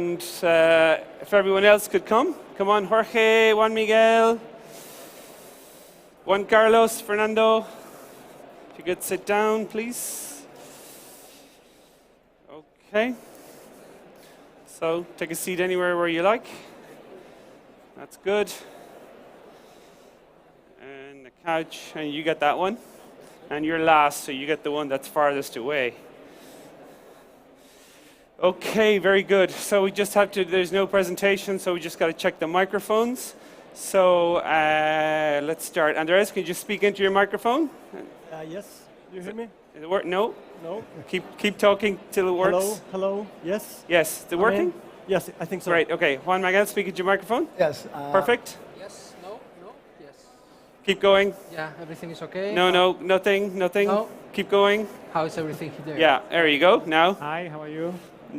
And if everyone else could come. Come on, Jorge, Juan Miguel, Juan Carlos, Fernando. If you could sit down, please. Okay. So take a seat anywhere where you like. That's good. And the couch, and you get that one. And you're last, so you get the one that's farthest away. Okay, very good. So we just have to, there's no presentation, so we just got to check the microphones. So let's start. Andres, can you just speak into your microphone? Yes, you hear me? Is it work? No? No. Keep talking till it works. Hello, hello, yes? Yes, is it working? Yes, I think so. Great, okay. Juan Miguel, speak into your microphone. Yes. Perfect. Yes, no, yes. Keep going. Yeah, everything is okay. No, nothing. No. Keep going. How is everything there? Yeah, there you go. Now, Hi, how are you?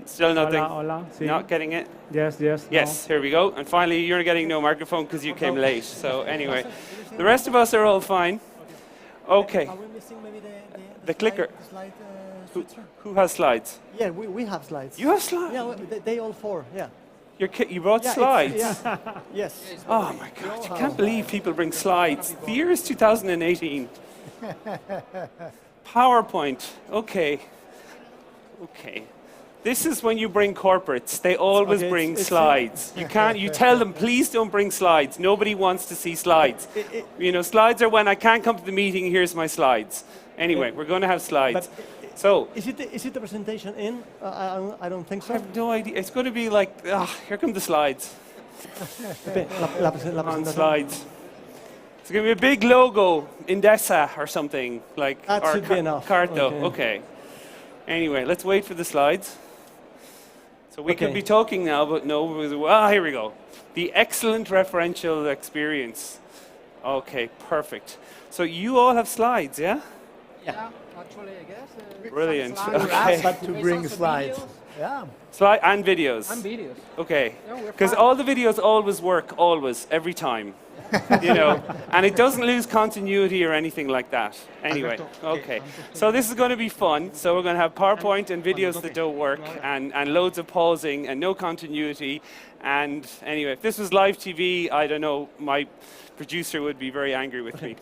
still nothing. Hola, sí. Not getting it. Yes, yes. Yes, here we go. And finally, you're getting no microphone because you came late. So anyway, the rest of us are all fine. Okay. Are we missing maybe The clicker. Slide Who, switcher? who has slides? Yeah, we have slides. You have slides? Yeah, they all four, yeah. You brought Yeah, slides? Yeah, yes. Oh my God, you can't believe people bring slides. The year is 2018. PowerPoint, okay. Okay. This is when you bring corporates. They always Okay, bring it's slides. You can't, you tell them, please don't bring slides. Nobody wants to see slides. You know, slides are when I can't come to the meeting, here's my slides. Anyway, we're going to have slides. So, Is it the presentation in? I don't think I so. have no idea. It's going to be like, here come the slides. La On presentación. slides. It's going to be a big logo, Indesa or something like. That or should be enough. Carto. Okay. Okay. Anyway, let's wait for the slides. So we could Okay. be talking now, but no. Here we go. The excellent referential experience. Okay, perfect. So you all have slides, yeah? Yeah, actually, I guess. Brilliant. Some We Okay. asked that to There's bring also slides. videos. Yeah. Slide and videos. And videos. Okay. Yeah, we're Because fine. all the videos always work, always, every time. You know, and it doesn't lose continuity or anything like that. Anyway, okay. So this is going to be fun. So we're going to have PowerPoint and videos that don't work, and loads of pausing and no continuity. And anyway, if this was live TV, I don't know, my producer would be very angry with me.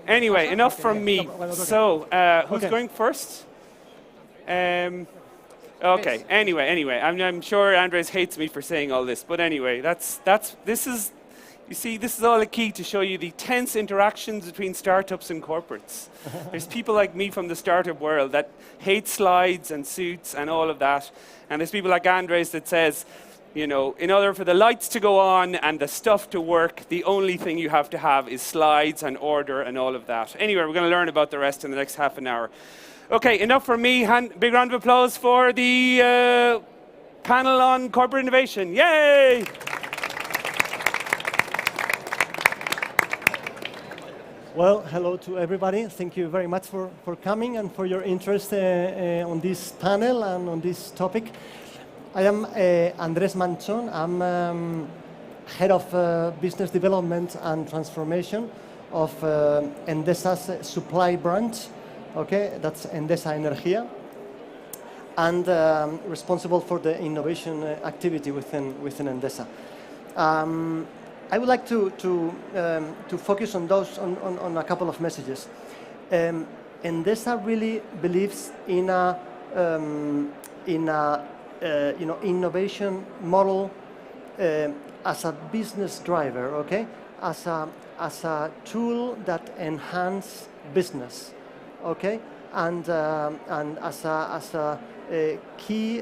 Anyway, enough from me. So who's going first? Okay. Anyway, I'm sure Andres hates me for saying all this, but anyway, this is. You see, this is all a key to show you the tense interactions between startups and corporates. There's people like me from the startup world that hate slides and suits and all of that. And there's people like Andres that says, you know, in order for the lights to go on and the stuff to work, the only thing you have to have is slides and order and all of that. Anyway, we're going to learn about the rest in the next half an hour. Okay, enough from me. Big round of applause for the panel on corporate innovation. Yay! Well, hello to everybody. Thank you very much for coming and for your interest on this panel and on this topic. I am Andrés Manchón. I'm head of business development and transformation of Endesa's supply branch. Okay, that's Endesa Energía, and responsible for the innovation activity within Endesa. I would like to focus on on a couple of messages. Endesa really believes in a innovation model as a business driver, okay, as a tool that enhances business, okay, and as a key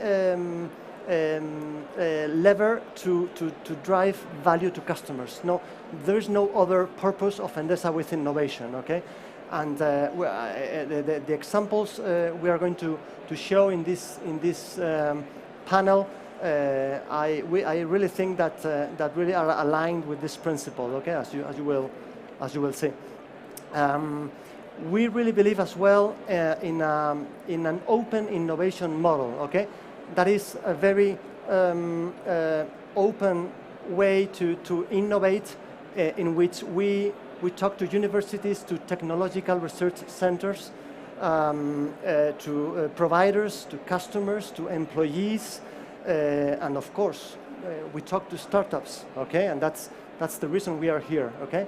lever to drive value to customers. No, there is no other purpose of Endesa with innovation, okay? And the examples we are going to show in this panel, I really think that really are aligned with this principle, okay? As you will see. We really believe as well in an open innovation model, okay? That is a very open way to innovate, in which we talk to universities, to technological research centers, to providers, to customers, to employees, and of course, we talk to startups, okay? And that's the reason we are here, okay?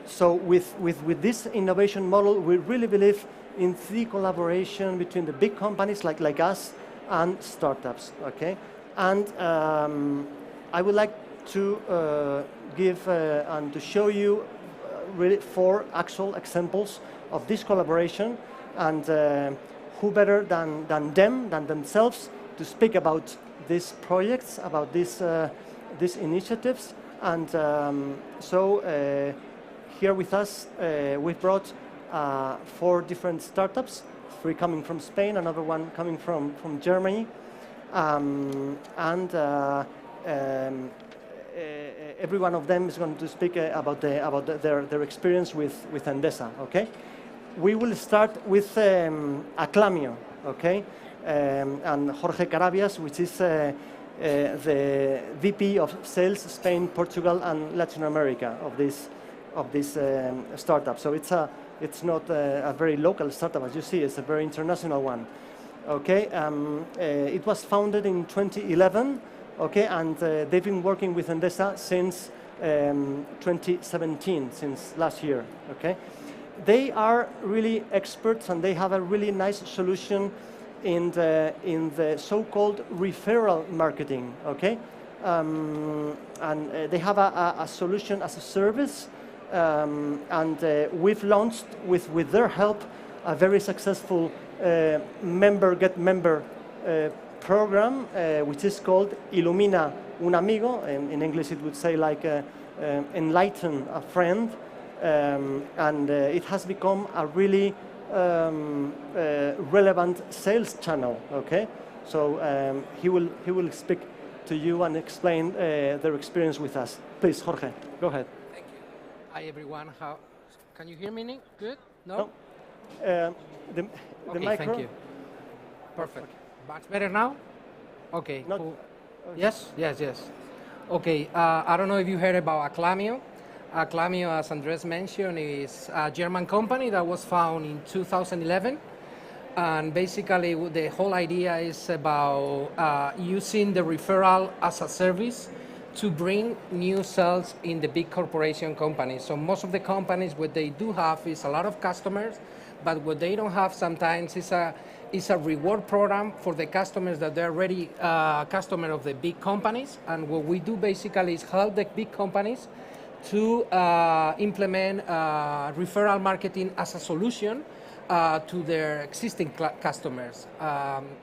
So with this innovation model, we really believe in the collaboration between the big companies like us and startups, okay? And I would like to give and to show you really 4 actual examples of this collaboration, and who better than themselves to speak about these projects, about these initiatives. And so here with us, we've brought 4 different startups, 3 coming from Spain, another one coming from Germany, every one of them is going to speak about their experience with Endesa. Okay, we will start with Acclamio. Okay, and Jorge Carabias, which is the VP of Sales, Spain, Portugal, and Latin America of this startup. So it's not a very local startup, as you see. It's a very international one. Okay, it was founded in 2011. Okay, and they've been working with Endesa since 2017, since last year. Okay, they are really experts, and they have a really nice solution in the so-called referral marketing. Okay, and they have a solution as a service, and we've launched with their help a very successful member program, which is called Ilumina un amigo. In English it would say like enlighten a friend, and it has become a really relevant sales channel. Okay, so he will speak to you and explain their experience with us. Please, Jorge, go ahead. Thank you. Hi everyone. How can you hear me? Nick? Good? No. No? The Okay, micro. thank you. Perfect. Much better now? Okay. Not- Cool. Yes. Okay. I don't know if you heard about Acclamio. Acclamio, as Andres mentioned, is a German company that was founded in 2011. And basically, the whole idea is about using the referral as a service to bring new sales in the big corporation companies. So most of the companies, what they do have is a lot of customers, but what they don't have sometimes is a reward program for the customers that they're already customer of the big companies. And what we do basically is help the big companies to implement referral marketing as a solution to their existing customers.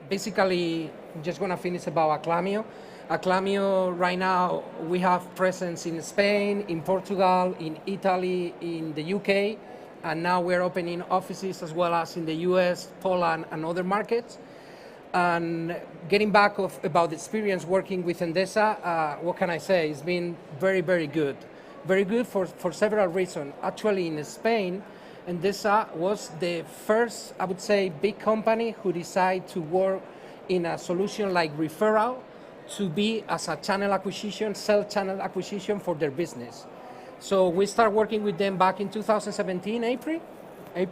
Basically, I'm just going to finish about Acclamio. Acclamio, right now, we have presence in Spain, in Portugal, in Italy, in the UK, and now we're opening offices as well as in the US, Poland, and other markets. And getting back about the experience working with Endesa, what can I say? It's been very, very good. Very good for several reasons. Actually, in Spain, Endesa was the first, I would say, big company who decided to work in a solution like referral to be as a channel acquisition, sell channel acquisition for their business. So we started working with them back in 2017, April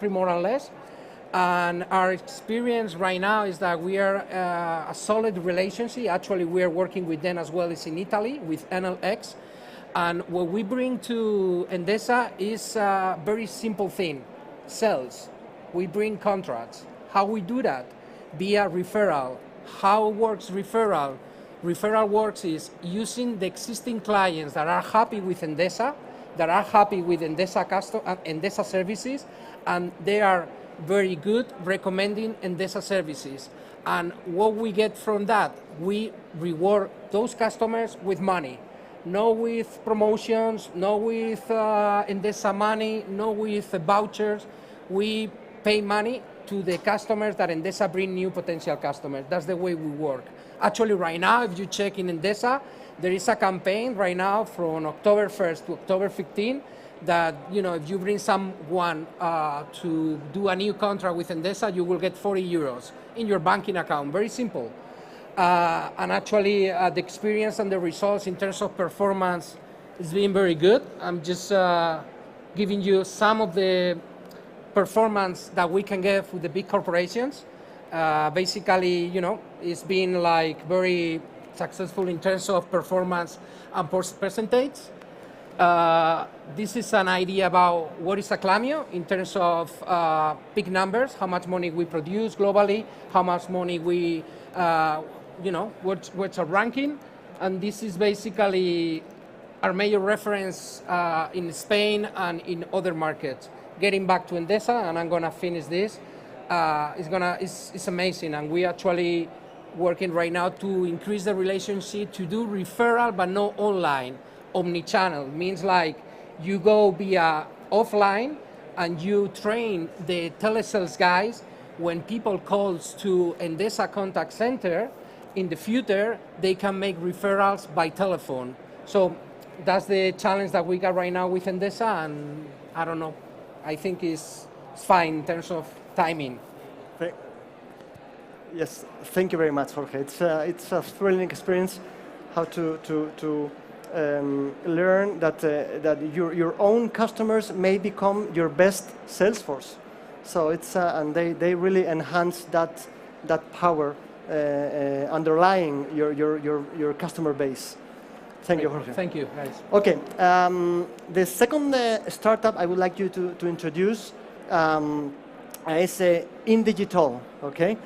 more or less. And our experience right now is that we are a solid relationship. Actually, we are working with them as well as in Italy with NLX. And what we bring to Endesa is a very simple thing, sales. We bring contracts. How we do that? Via referral. How works referral? Referral works is using the existing clients that are happy with Endesa, that are happy with Endesa services, and they are very good recommending Endesa services. And what we get from that, we reward those customers with money. No with promotions, no with Endesa money, no with vouchers. We pay money to the customers that Endesa bring new potential customers. That's the way we work. Actually, right now, if you check in Endesa, there is a campaign right now from October 1st to October 15th that, you know, if you bring someone to do a new contract with Endesa, you will get 40 euros in your banking account. Very simple. And actually, the experience and the results in terms of performance is being very good. I'm just giving you some of the performance that we can get with the big corporations. Basically, you know, it's been like very successful in terms of performance and percentage. This is an idea about what is Acclamio in terms of big numbers, how much money we produce globally, how much money we, you know, what's our ranking. And this is basically our major reference in Spain and in other markets. Getting back to Endesa, and I'm gonna finish this, it's amazing, and we actually working right now to increase the relationship, to do referral, but not online. Omni-channel means like you go via offline and you train the telesales guys. When people calls to Endesa contact center, in the future, they can make referrals by telephone. So that's the challenge that we got right now with Endesa, and I don't know, I think it's fine in terms of timing. Yes, thank you very much, Jorge. It's a thrilling experience how to learn that your own customers may become your best sales force. So it's and they really enhance that power underlying your customer base. Thank you, Jorge. Thank you, guys. Okay, the second startup I would like you to introduce is In Digital. Okay,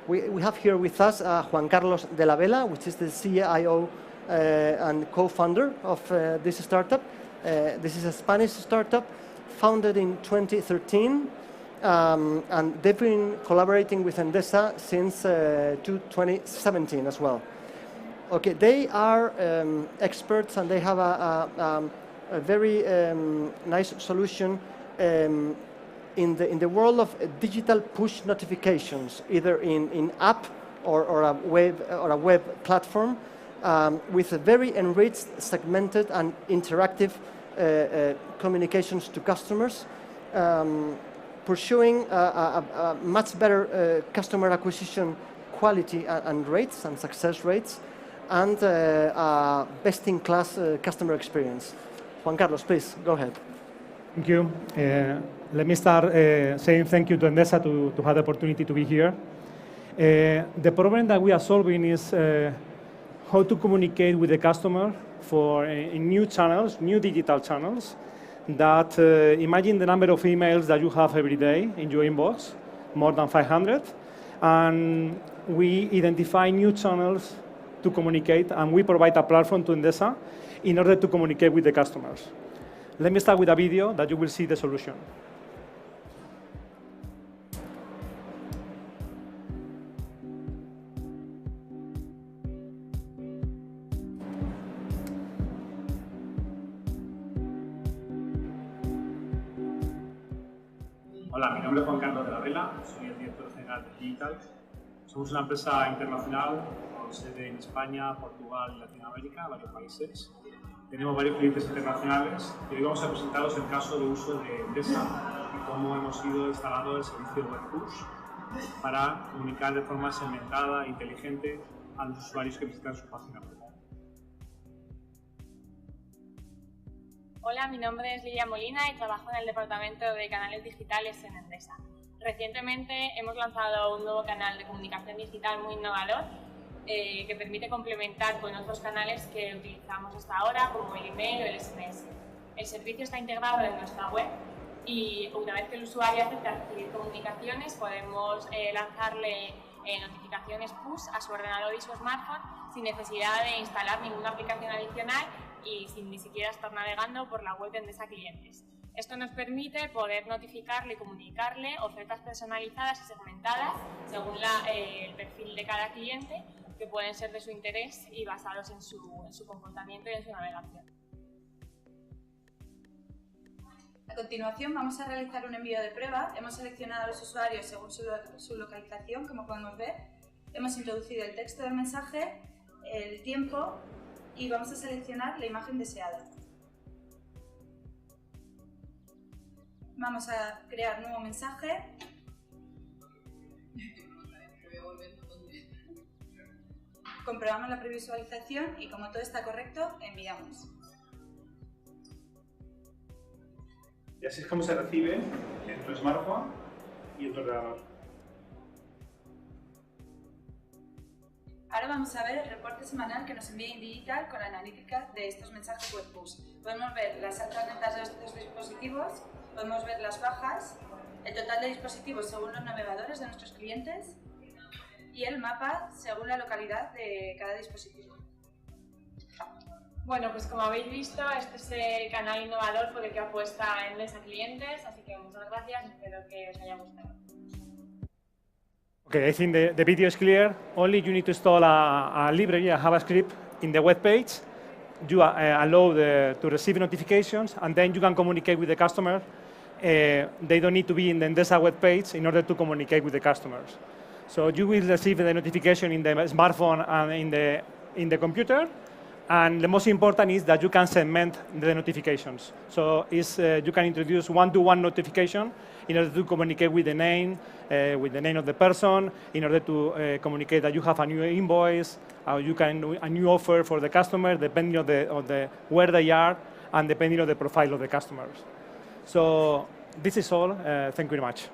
we have here with us Juan Carlos de la Vela, which is the CIO and co-founder of this startup. This is a Spanish startup founded in 2013, and they've been collaborating with Endesa since 2017 as well. Okay, they are experts, and they have a very nice solution in the world of digital push notifications, either in app or a web platform, with a very enriched, segmented, and interactive communications to customers, pursuing a much better customer acquisition quality and rates and success rates, and best-in-class customer experience. Juan Carlos, please, go ahead. Thank you. Let me start saying thank you to Endesa to have the opportunity to be here. The problem that we are solving is how to communicate with the customer for in new channels, new digital channels, that imagine the number of emails that you have every day in your inbox, more than 500, and we identify new channels to communicate, and we provide a platform to Endesa in order to communicate with the customers. Let me start with a video that you will see the solution. Hola, mi nombre es Juan Carlos de la Vela, soy el director general de Digital. Somos una empresa internacional con sede en España, Portugal y Latinoamérica, varios países. Tenemos varios clientes internacionales y hoy vamos a presentaros el caso de uso de Endesa y cómo hemos ido instalando el servicio Web Push para comunicar de forma segmentada e inteligente a los usuarios que visitan su página web. Hola, mi nombre es Lidia Molina y trabajo en el departamento de canales digitales en Endesa. Recientemente hemos lanzado un nuevo canal de comunicación digital muy innovador que permite complementar con otros canales que utilizamos hasta ahora, como el email o el SMS. El servicio está integrado en nuestra web y una vez que el usuario acepta recibir comunicaciones, podemos lanzarle notificaciones push a su ordenador y su smartphone sin necesidad de instalar ninguna aplicación adicional y sin ni siquiera estar navegando por la web de Endesa Clientes. Esto nos permite poder notificarle y comunicarle ofertas personalizadas y segmentadas según el perfil de cada cliente, que pueden ser de su interés y basados en su comportamiento y en su navegación. A continuación vamos a realizar un envío de prueba. Hemos seleccionado a los usuarios según su localización, como podemos ver. Hemos introducido el texto del mensaje, el tiempo y vamos a seleccionar la imagen deseada. Vamos a crear un nuevo mensaje. Comprobamos la previsualización y como todo está correcto, enviamos. Y así es como se recibe en tu smartphone y en tu ordenador. Ahora vamos a ver el reporte semanal que nos envía InDigital con la analítica de estos mensajes web push. Podemos ver las altas ventas de estos dispositivos, podemos ver las bajas, el total de dispositivos según los navegadores de nuestros clientes y el mapa según la localidad de cada dispositivo. Bueno, pues como habéis visto, este es el canal innovador por el que apuesta Endesa Clientes, así que muchas gracias, espero que os haya gustado. Okay, I think the video is clear. Only you need to install a library, a JavaScript, in the web page. You allow to receive notifications, and then you can communicate with the customer. They don't need to be in the Endesa web page in order to communicate with the customers. So you will receive the notification in the smartphone and in the computer. And the most important is that you can segment the notifications. So you can introduce one-to-one notification in order to communicate with the name of the person, in order to communicate that you have a new invoice, or a new offer for the customer, depending on where they are, and depending on the profile of the customers. So this is all. Thank you very much.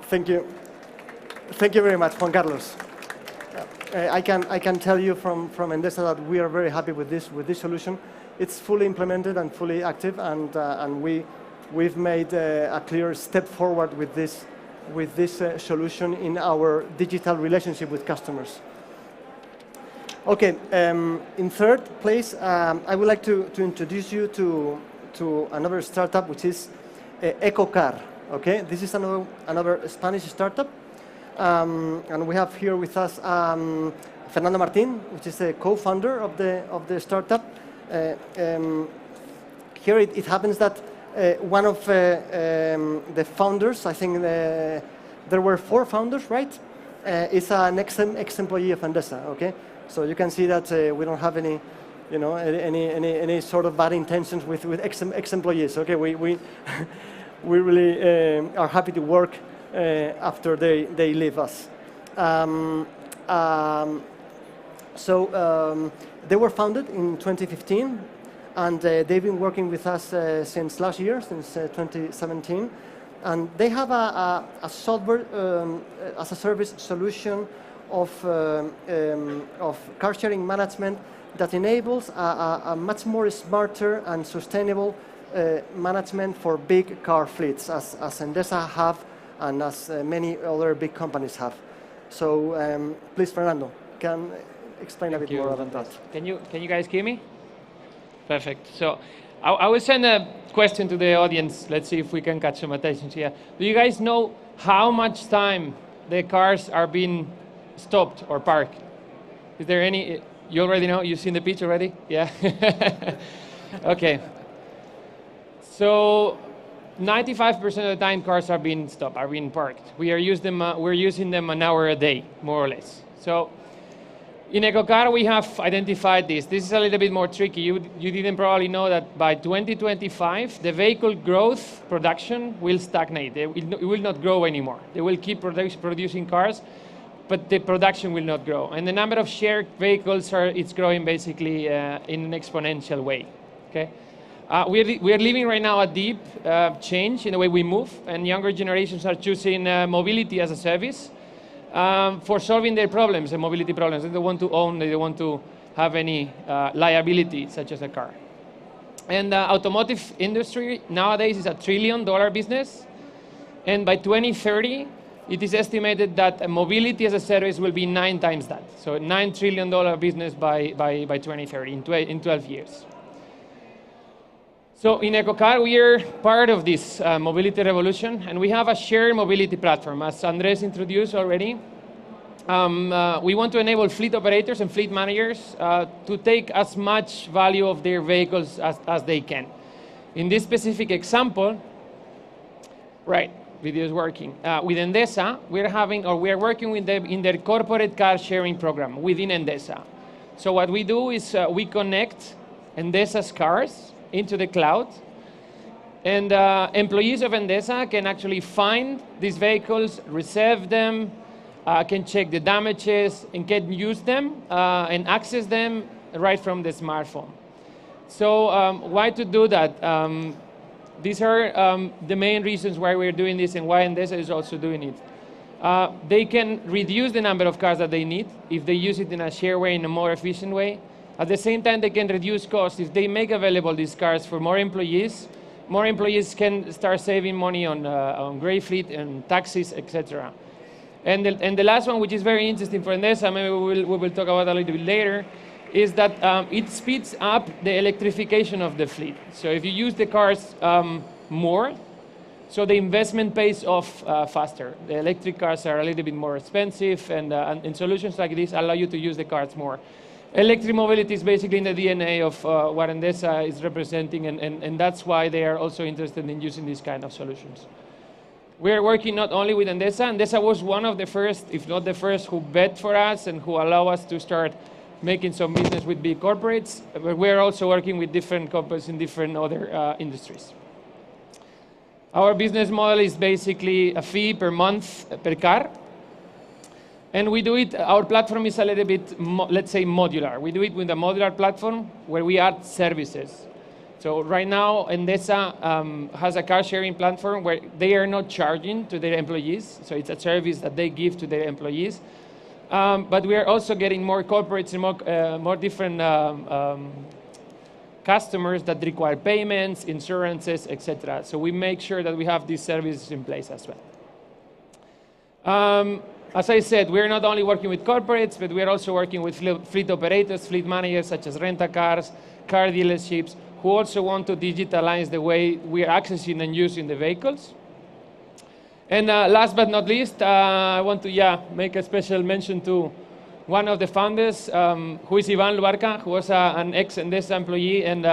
Thank you. Thank you very much, Juan Carlos. I can tell you from Endesa that we are very happy with this solution. It's fully implemented and fully active, and we've made a clear step forward with this solution in our digital relationship with customers. Okay, in third place, I would like to introduce you to another startup, which is EcoCar. Okay, this is another Spanish startup. And we have here with us Fernando Martín, which is the co-founder of the startup. Here it happens that one of the founders, I think there were 4 founders, right? Is an ex-employee of Endesa. Okay, so you can see that we don't have any, any sort of bad intentions with ex-employees. Okay, we we really are happy to work after they leave us. They were founded in 2015, and they've been working with us since last year, since 2017. And they have a software as a service solution of car sharing management that enables a much more smarter and sustainable management for big car fleets, as Endesa have and as many other big companies have. So please, Fernando, can explain a bit more about that. Can you guys hear me? Perfect. So I will send a question to the audience. Let's see if we can catch some attention here. Do you guys know how much time the cars are being stopped or parked? Is there any? You already know? You've seen the pitch already? Yeah? Okay. So 95% of the time cars are being stopped, are being parked. We're using them an hour a day, more or less. So in EcoCar, we have identified this. This is a little bit more tricky. You didn't probably know that by 2025, the vehicle growth production will stagnate. It will not grow anymore. They will keep producing cars, but the production will not grow. And the number of shared vehicles, it's growing basically in an exponential way. Okay? We are living right now a deep change in the way we move, and younger generations are choosing mobility as a service for solving their problems, the mobility problems. They don't want to own, they don't want to have any liability, such as a car. And the automotive industry nowadays is $1 trillion business, and by 2030, it is estimated that mobility as a service will be 9 times that. So $9 trillion business by 2030, in 12 years. So in EcoCar, we are part of this mobility revolution, and we have a shared mobility platform. As Andres introduced already, we want to enable fleet operators and fleet managers to take as much value of their vehicles as they can. In this specific example, right, video is working. With Endesa, we are working with them in their corporate car sharing program within Endesa. So what we do is we connect Endesa's cars into the cloud, and employees of Endesa can actually find these vehicles, reserve them, can check the damages, and can use them and access them right from the smartphone. So why to do that? These are the main reasons why we're doing this and why Endesa is also doing it. They can reduce the number of cars that they need if they use it in a share way, in a more efficient way. At the same time, they can reduce costs if they make available these cars for more employees. More employees can start saving money on gray fleet and taxis, etc. And the last one, which is very interesting for Endesa, maybe we will talk about a little bit later, is that it speeds up the electrification of the fleet. So if you use the cars more, so the investment pays off faster. The electric cars are a little bit more expensive, and solutions like this allow you to use the cars more. Electric mobility is basically in the DNA of what Endesa is representing, and that's why they are also interested in using these kind of solutions. We are working not only with Endesa. Endesa was one of the first, if not the first, who bet for us and who allow us to start making some business with big corporates, but we're also working with different companies in different other industries. Our business model is basically a fee per month per car. And we do it, our platform is a little bit, let's say, modular. We do it with a modular platform where we add services. So right now, Endesa has a car sharing platform where they are not charging to their employees. So it's a service that they give to their employees. But we are also getting more corporates and more different customers that require payments, insurances, etc. So we make sure that we have these services in place as well. As I said, we're not only working with corporates, but we're also working with fleet operators, fleet managers such as rent-a-cars, car dealerships, who also want to digitalize the way we are accessing and using the vehicles. And last but not least, I want to make a special mention to one of the founders, who is Ivan Luarca, who was an ex-Endesa employee and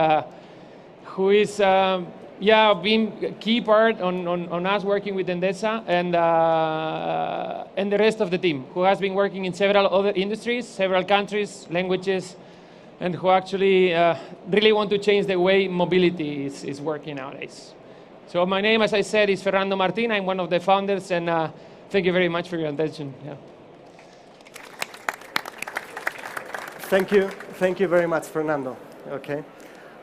who is been a key part on us working with Endesa and the rest of the team, who has been working in several other industries, several countries, languages, and who actually really want to change the way mobility is working nowadays. So my name, as I said, is Fernando Martin. I'm one of the founders, and thank you very much for your attention. Yeah. Thank you very much, Fernando. Okay.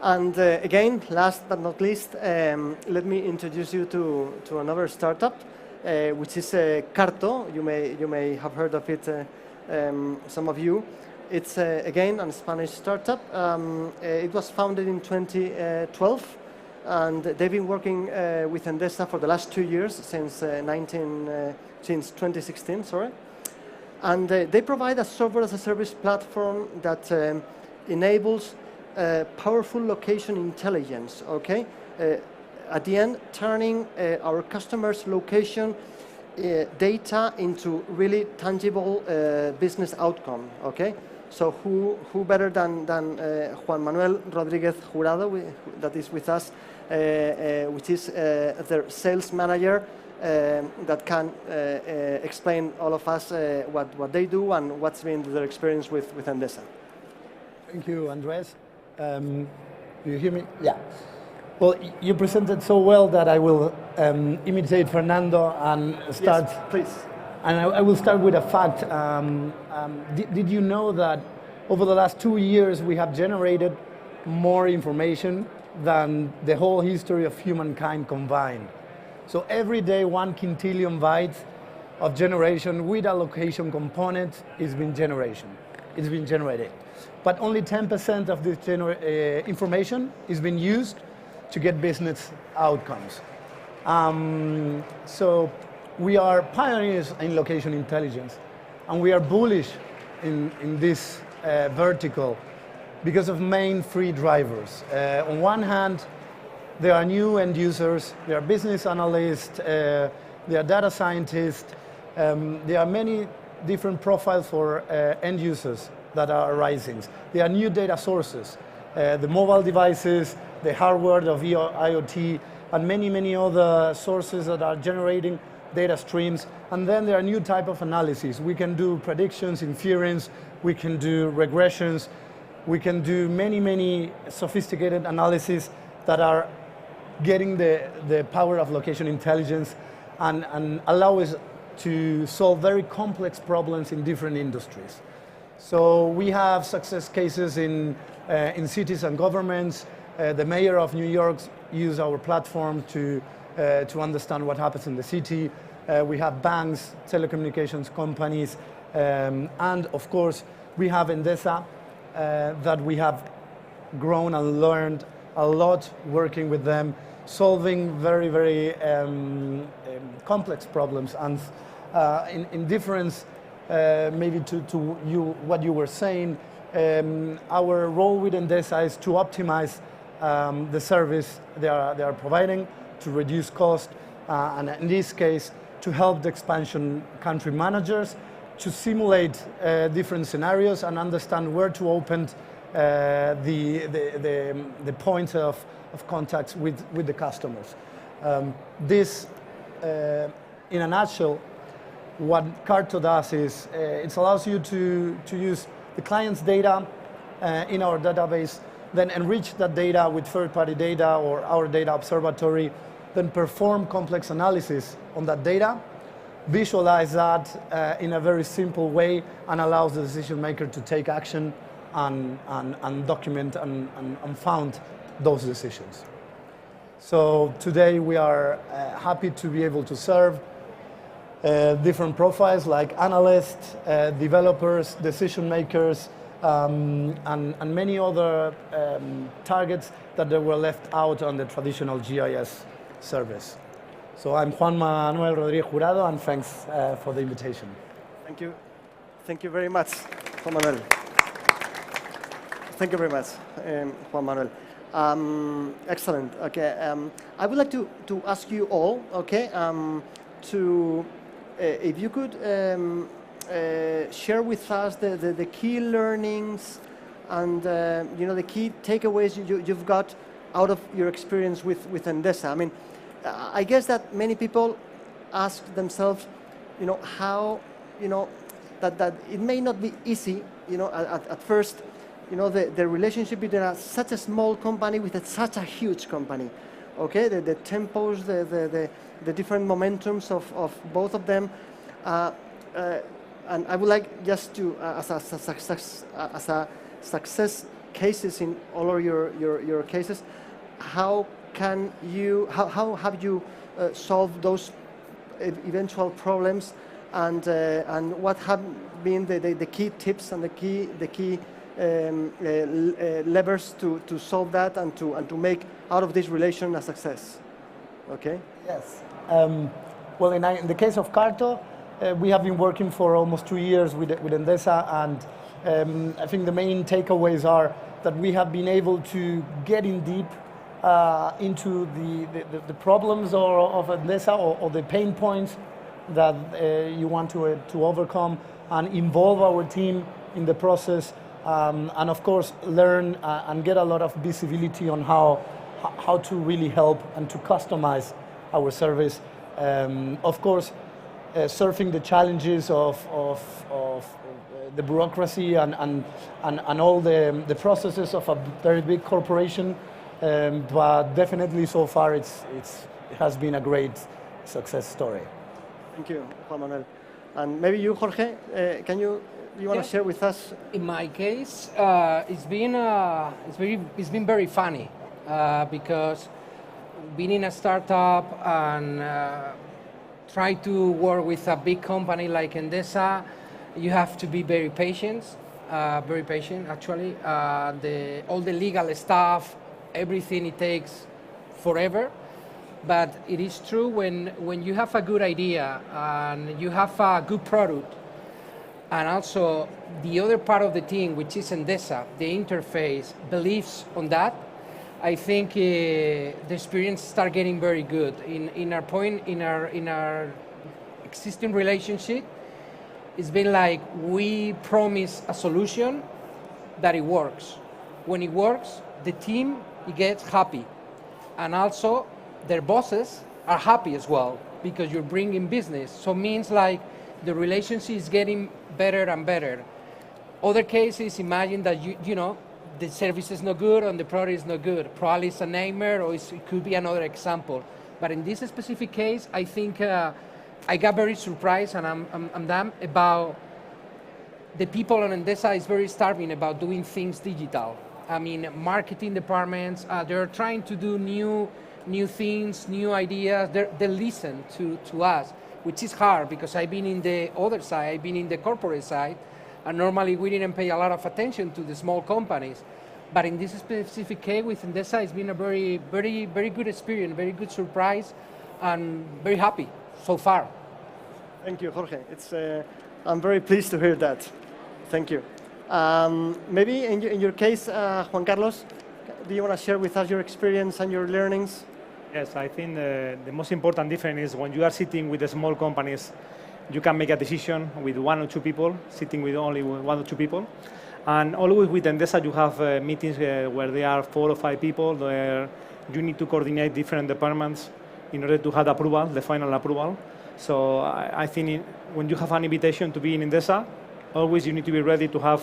And again, last but not least, let me introduce you to another startup, which is Carto. You may have heard of it, some of you. It's again a Spanish startup. It was founded in 2012, and they've been working with Endesa for the last 2 years, since 2016. Sorry. And they provide a software as a service platform that enables powerful location intelligence, okay? At the end, turning our customers' location data into really tangible business outcome, okay? So who better than Juan Manuel Rodriguez Jurado, that is with us, which is their sales manager, that can explain all of us what they do and what's been their experience with Endesa. Thank you, Andres. Do you hear me? Yeah. Well, you presented so well that I will imitate Fernando and start. Yes, please. And I will start with a fact. Did you know that over the last 2 years we have generated more information than the whole history of humankind combined? So every day 1 quintillion bytes of generation with a location component is being generated. But only 10% of this information is being used to get business outcomes. So we are pioneers in location intelligence, and we are bullish in this vertical because of main 3 drivers. On one hand, there are new end users, there are business analysts, there are data scientists, there are many different profiles for end users that are arising. There are new data sources, the mobile devices, the hardware of IoT, and many other sources that are generating data streams. And then there are new type of analysis. We can do predictions, inference, we can do regressions, we can do many sophisticated analysis that are getting the power of location intelligence and allow us to solve very complex problems in different industries. So we have success cases in cities and governments, The mayor of New York uses our platform to understand what happens in the city. We have banks, telecommunications companies, and of course, we have Endesa that we have grown and learned a lot working with them, solving very, very complex problems. And in difference, maybe to you, what you were saying, our role with Endesa is to optimize the service they are providing, to reduce cost, and in this case, to help the expansion country managers to simulate different scenarios and understand where to open the points of contacts with the customers. This, in a nutshell, what Carto does is it allows you to use the client's data in our database, then enrich that data with third-party data or our data observatory, then perform complex analysis on that data, visualize that in a very simple way, and allows the decision maker to take action and document and found those decisions. So today we are happy to be able to serve different profiles like analysts, developers, decision makers, and many other targets that they were left out on the traditional GIS service. So I'm Juan Manuel Rodríguez Jurado, and thanks for the invitation. Thank you. Thank you very much, Juan Manuel. Thank you very much, Juan Manuel. Excellent. Okay, I would like to ask you all, okay, if you could share with us the key learnings and the key takeaways you've got out of your experience with Endesa. I mean, I guess that many people ask themselves, how, that it may not be easy, at first, the relationship between such a small company with such a huge company. Okay, the tempos, the different momentums of both of them, and I would like just to, as a success cases in all of your cases, how have you solved those eventual problems, and what have been the key tips and the key levers to solve that and to make out of this relation a success? Okay. Yes. Well, in the case of Carto, we have been working for almost 2 years with Endesa, and I think the main takeaways are that we have been able to get in deep into the problems of Endesa or the pain points that you want to overcome, and involve our team in the process, and of course learn and get a lot of visibility on how to really help and to customize our service. Of course, surfing the challenges of the bureaucracy and all the processes of a very big corporation, but definitely so far it has been a great success story. Thank you, Juan Manuel. And maybe you, Jorge, you want to share with us? In my case, it's been very funny because being in a startup and try to work with a big company like Endesa, you have to be very patient actually. All the legal stuff, everything, it takes forever. But it is true when you have a good idea and you have a good product, and also the other part of the team, which is Endesa, the interface, believes on that, I think the experience start getting very good. In our existing relationship, it's been like we promise a solution that it works. When it works, the team gets happy, and also their bosses are happy as well because you're bringing business. So it means like the relationship is getting better and better. Other cases, imagine that the service is not good and the product is not good. Probably it's a nightmare, or it could be another example. But in this specific case, I think I got very surprised, and I'm damn about the people on Endesa is very starving about doing things digital. I mean, marketing departments, they're trying to do new things, new ideas. They listen to us, which is hard because I've been in the other side, I've been in the corporate side, and normally we didn't pay a lot of attention to the small companies. But in this specific case with Endesa, it's been a very, very, very good experience, very good surprise, and very happy so far. Thank you, Jorge. I'm very pleased to hear that. Thank you. Maybe in your case, Juan Carlos, do you want to share with us your experience and your learnings? Yes, I think the most important difference is when you are sitting with the small companies, you can make a decision with 1 or 2 people, sitting with only 1 or 2 people. And always with Endesa, you have meetings where there are 4 or 5 people, where you need to coordinate different departments in order to have approval, the final approval. So I think when you have an invitation to be in Endesa, always you need to be ready to have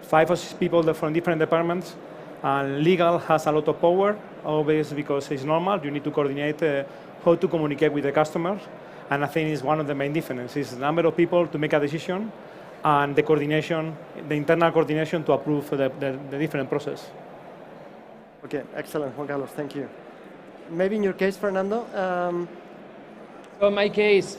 5 or 6 people from different departments. And legal has a lot of power, always because it's normal. You need to coordinate how to communicate with the customers. And I think it's one of the main differences, the number of people to make a decision and the coordination, the internal coordination to approve the different process. Okay, excellent, Juan Carlos, thank you. Maybe in your case, Fernando? So in my case,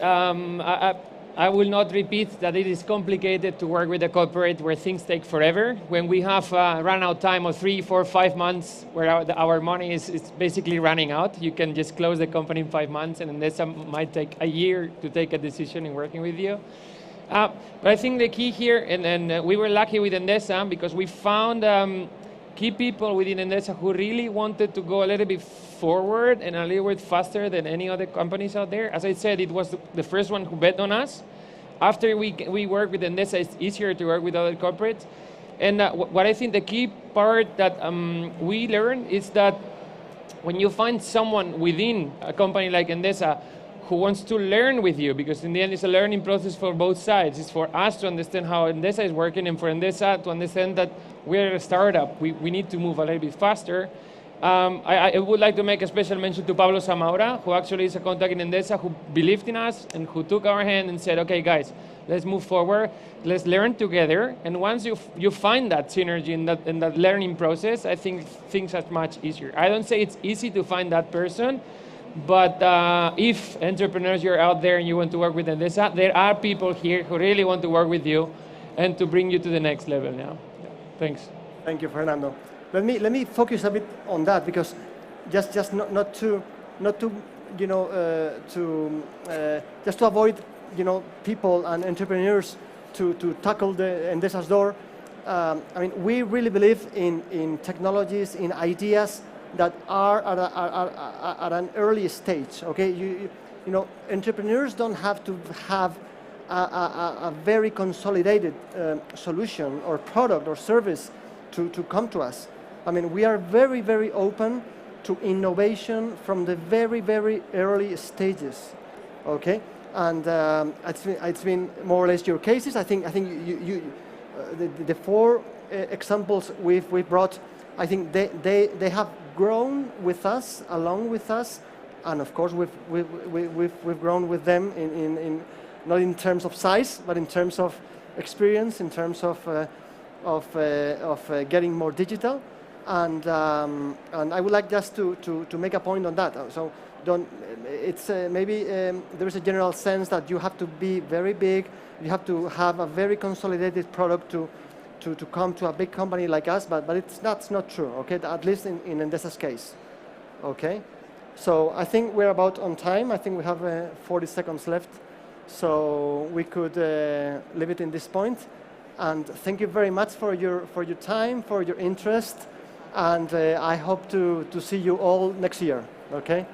I will not repeat that it is complicated to work with a corporate where things take forever. When we have run out time of 3, 4, 5 months where our money is basically running out, you can just close the company in 5 months, and Endesa might take a year to take a decision in working with you. But I think the key here, and we were lucky with Endesa because we found key people within Endesa who really wanted to go a little bit forward and a little bit faster than any other companies out there. As I said, it was the first one who bet on us. After we work with Endesa, it's easier to work with other corporates. And what I think the key part that we learned is that when you find someone within a company like Endesa who wants to learn with you, because in the end it's a learning process for both sides. It's for us to understand how Endesa is working and for Endesa to understand that we're a startup. We need to move a little bit faster. I would like to make a special mention to Pablo Zamaura, who actually is a contact in Endesa, who believed in us and who took our hand and said, okay guys, let's move forward, let's learn together. And once you find that synergy in that learning process, I think things are much easier. I don't say it's easy to find that person, but if entrepreneurs, you're out there and you want to work with Endesa, there are people here who really want to work with you and to bring you to the next level now. Yeah. Thanks. Thank you, Fernando. Let me focus a bit on that because just not to you know just to avoid people and entrepreneurs to tackle the Endesa's door. I mean, we really believe in technologies, in ideas that are at an early stage. Okay, you know, entrepreneurs don't have to have a very consolidated solution or product or service to come to us. I mean, we are very, very open to innovation from the very, very early stages, okay? And it's been more or less your cases. I think the 4 examples we've brought, I think they have grown with us, along with us, and of course we've grown with them in not in terms of size, but in terms of experience, in terms of getting more digital. And I would like just to make a point on that. So maybe there is a general sense that you have to be very big, you have to have a very consolidated product to come to a big company like us, but that's not true, okay, at least in Endesa's case, okay? So I think we're about on time. I think we have 40 seconds left, so we could leave it in this point. And thank you very much for your time, for your interest. And I hope to see you all next year, okay?